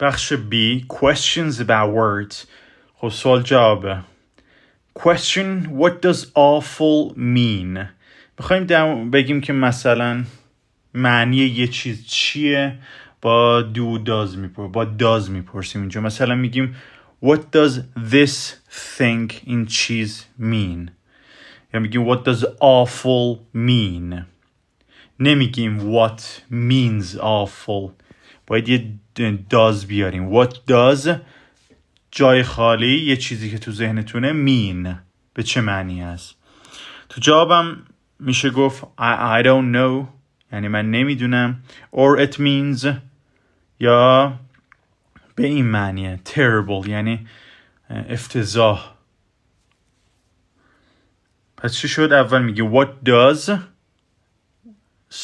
بخش B questions about words. خب سوال جوابه. Question what does awful mean. میخوایم بگیم که مثلا معنی یه چیز چیه با does میپرسیم اینجا. مثلا میگیم what does this thing این چیز mean. یا میگیم what does awful mean. نمیگیم what means awful. باید یه does بیاریم. What does جای خالی یه چیزی که تو ذهنتونه mean به چه معنی هست. تو جوابم میشه گفت I don't know یعنی من نمیدونم or it means یا به این معنیه terrible یعنی افتضاح. پس چی شد؟ اول میگه what does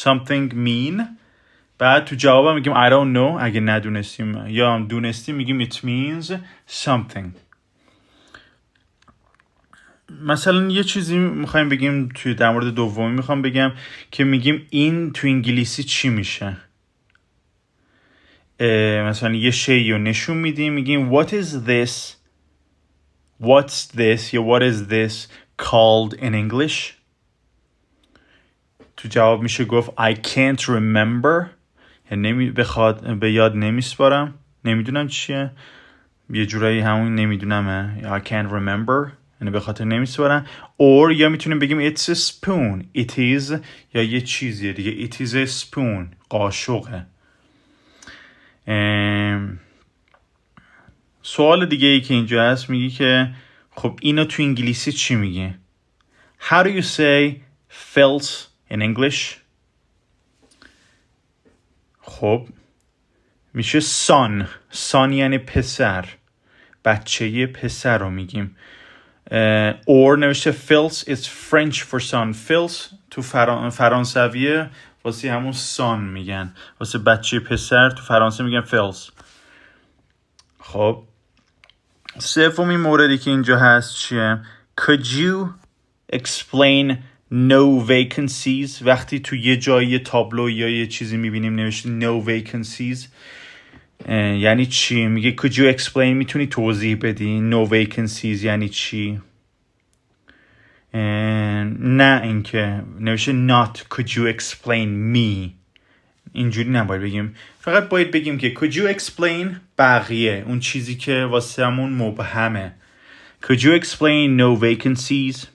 something mean بعد تو جوابم میگیم I don't know اگه ندونستیم یا دونستیم میگیم it means something. مثلا یه چیزی میخوایم بگیم توی در مورد دومی میخوام بگم که میگیم این تو انگلیسی چی میشه. مثلا یه شیء رو نشون میدیم میگیم what is this what's this یا what is this called in English. تو جواب میشه گفت I can't remember یعنی به یاد نمیسپارم نمیدونم چیه یه جورایی همون نمیدونمه I can't remember یعنی به خاطر نمیسپارم or یا میتونیم بگیم it's a spoon it is یا یه چیزیه دیگه it is a spoon قاشقه. سوال دیگه ای که اینجا هست میگی که خب اینو تو انگلیسی چی میگه. How do you say filth in English. خب میشه son یعنی پسر بچه پسر رو میگیم. or نوشته filth is French for son. filth تو فرانسویه واسه همون son میگن واسه بچه پسر تو فرانسه میگن filth. خب سومین موردی که اینجا هست چیه. could you explain no vacancies. وقتی تو یه جایی تابلو یا یه چیزی میبینیم نوشته no vacancies یعنی چی؟ میگه could you explain میتونی توضیح بدی no vacancies یعنی چی. نه اینکه نوشته not could you explain me اینجوری نباید بگیم. فقط باید بگیم که could you explain بقیه اون چیزی که واسه همون مبهمه. could you explain no vacancies.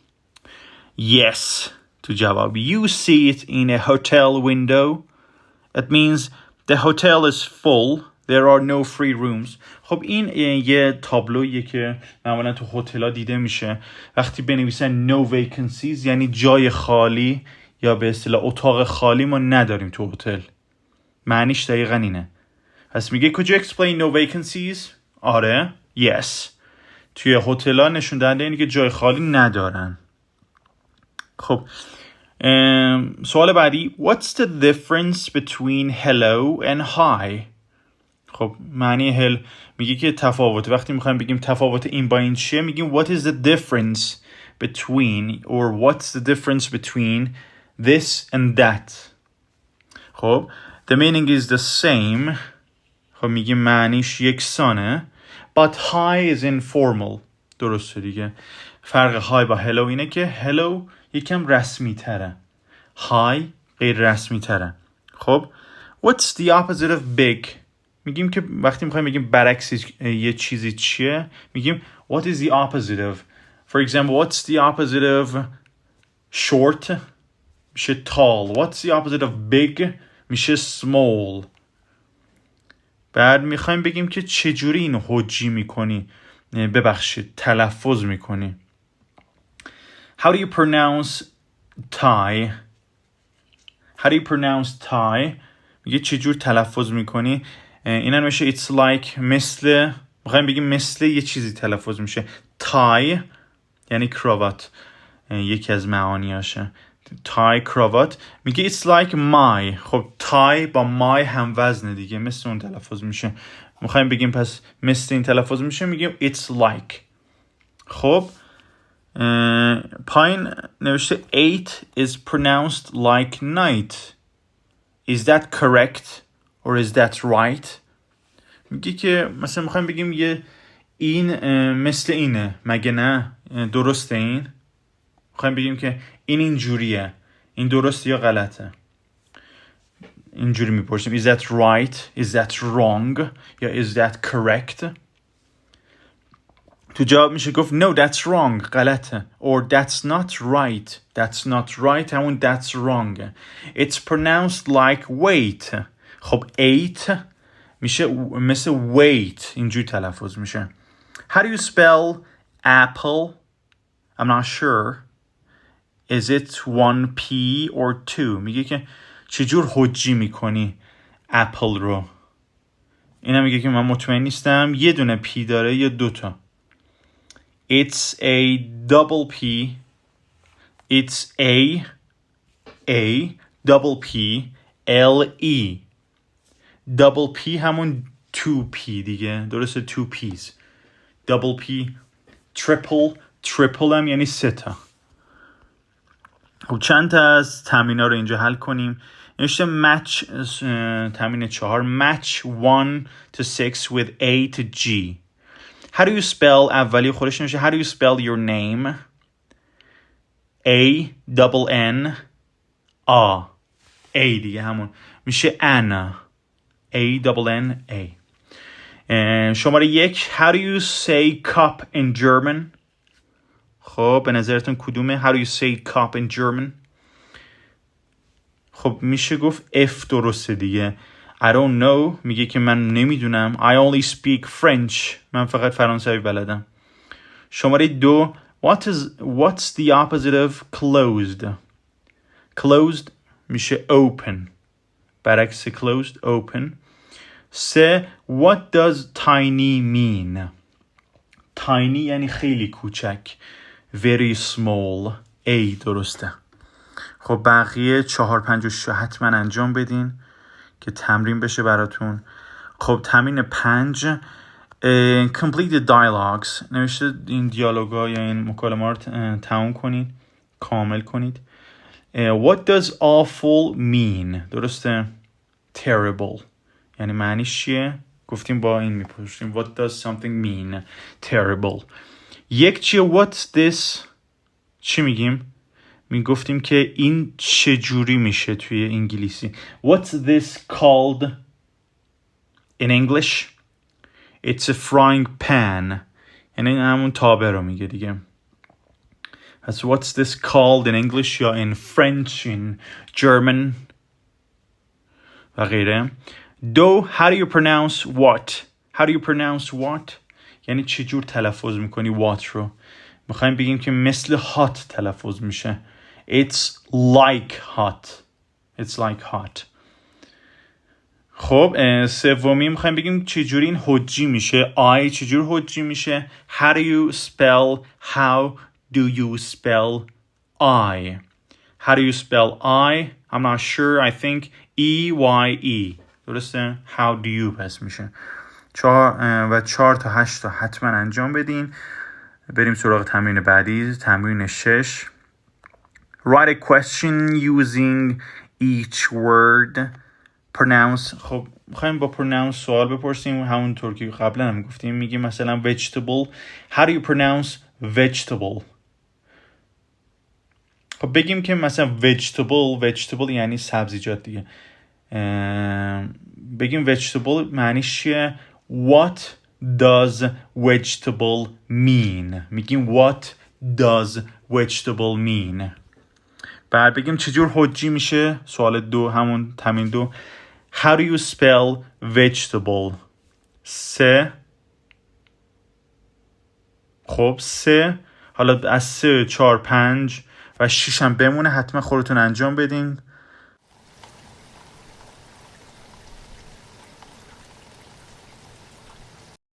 Yes تو جواب you see it in a hotel window it means the hotel is full there are no free rooms. خب این یه تابلویه که معمولا تو هتل‌ها دیده میشه وقتی بنویسن no vacancies یعنی جای خالی یا به اصطلاح اتاق خالی ما نداریم تو هتل. معنیش دقیقاً اینه. پس میگه could you explain no vacancies. آره yes توی هتل‌ها نشون دهنده اینه که جای خالی ندارن. خب سوال بعدی what's the difference between hello and hi. خب معنی هل میگه که تفاوت. وقتی میخوایم بگیم تفاوت این با این چیه میگیم what is the difference between or what's the difference between this and that. خب the meaning is the same. خب میگیم معنیش یکسانه but hi is informal. درسته دیگه. فرق hi با hello اینه که hello یکم رسمی تره hi غیر رسمی تره. خب what's the opposite of big. میگیم که وقتی میخوایم بگیم برعکس یه چیزی چیه میگیم what is the opposite of. For example what's the opposite of short میشه tall. what's the opposite of big میشه small. بعد میخوایم بگیم که چجوری اینو حجی میکنی ببخشید تلفظ میکنی. How do you pronounce tie. How do you pronounce tie میگه چجور تلفظ میکنی. اینا میشه it's like مثل میخوایم بگیم مثل یه چیزی تلفظ میشه. tie یعنی کراوات یکی از معانیاشه. tie کراوات میگه it's like my. خب tie با my هم وزنه دیگه مثل اون تلفظ میشه. میخوایم بگیم پس مثل این تلفظ میشه میگیم it's like. خب پایین نوشته 8 is pronounced like night. Is that correct or is that right. میگه که مثلا میخوایم بگیم یه این مثل اینه، مگه نه؟ درسته این؟ میخوایم بگیم که این اینجوریه، این درسته یا غلطه؟ اینجوری میپرسیم is that right, is that wrong یا is that correct. تو جواب میشه گفت no that's wrong، غلطه، or that's not right، that's not right همون that's wrong. It's pronounced like wait. خب eight میشه مثل wait، اینجوری تلفظ میشه. How do you spell apple? I'm not sure. Is it 1P or 2؟ میگه که چجور حجی میکنی اپل رو. اینم میگه که من مطمئن نیستم یه دونه پی داره یا دوتا. It's a double P. It's a double P L E. double P همون 2P دیگه، درسته 2P's. double P triple هم یعنی 3 تا. خب چند تا از تمرین‌ها رو اینجا حل کنیم. نوشته match تمرین 4 match 1 to 6 with A to G. How do you spell اولی خودش نوشته how do you spell your name? A double N A. A دیگه همون میشه Anna. A double N A. شماره 1 how do you say cup in German? خب به نظرتون کدومه؟ How do you say cup in German? خب میشه گفت F درسته دیگه. I don't know میگه که من نمیدونم. I only speak French. من فقط فرانسوی بلدم. شماره 2 what's the opposite of closed? Closed میشه open. برعکس closed open. 3 what does tiny mean? tiny یعنی خیلی کوچک. very small. A درسته. خب بقیه 4 5 و 6 حتما انجام بدین که تمرین بشه براتون. خب تمرین 5 complete the dialogues. نوشته این دیالوگا یا این مکالمه رو تموم کنید، کامل کنید. what does awful mean؟ درسته. terrible یعنی معنیش چیه؟ گفتیم با این میپرسیم what does something mean؟ terrible. یک چیه what's this؟ چی میگیم؟ میگفتیم که این چجوری میشه توی انگلیسی. What's this called in English? It's a frying pan. یعنی همون تابه رو میگه دیگه. پس what's this called in English یا in French, in German و غیره. Do how do you pronounce what? How do you pronounce what? یعنی چجور تلفظ میکنی what رو. میخوایم بگیم که مثل hot تلفظ میشه. It's like hot. It's like hot. خب سومی میخوایم بگیم چجوری این حجی میشه. I چجور حجی میشه. How do you spell I? How do you spell I? I'm not sure. I think E-Y-E. درسته؟ How do you پس میشه. 4 تا 8 تا حتما انجام بدین. بریم سراغ تمرین بعدی. تمرین 6. Write a question using each word. Pronounce. خب میخوایم با pronounce سوال بپرسیم همونطور که قبلا هم گفتیم. میگیم مثلا vegetable. How do you pronounce vegetable? خب بگیم که مثلا vegetable یعنی سبزیجات دیگه. بگیم vegetable معنیش چیه؟ What does vegetable mean؟ میگیم what does vegetable mean؟ بعد بگیم چجور حجی میشه. سوال 2 همون تمرین 2 How do you spell vegetable؟ 3 خب 3 حالا از 3 4 5 و 6 هم بمونه. حتما خودتون انجام بدین.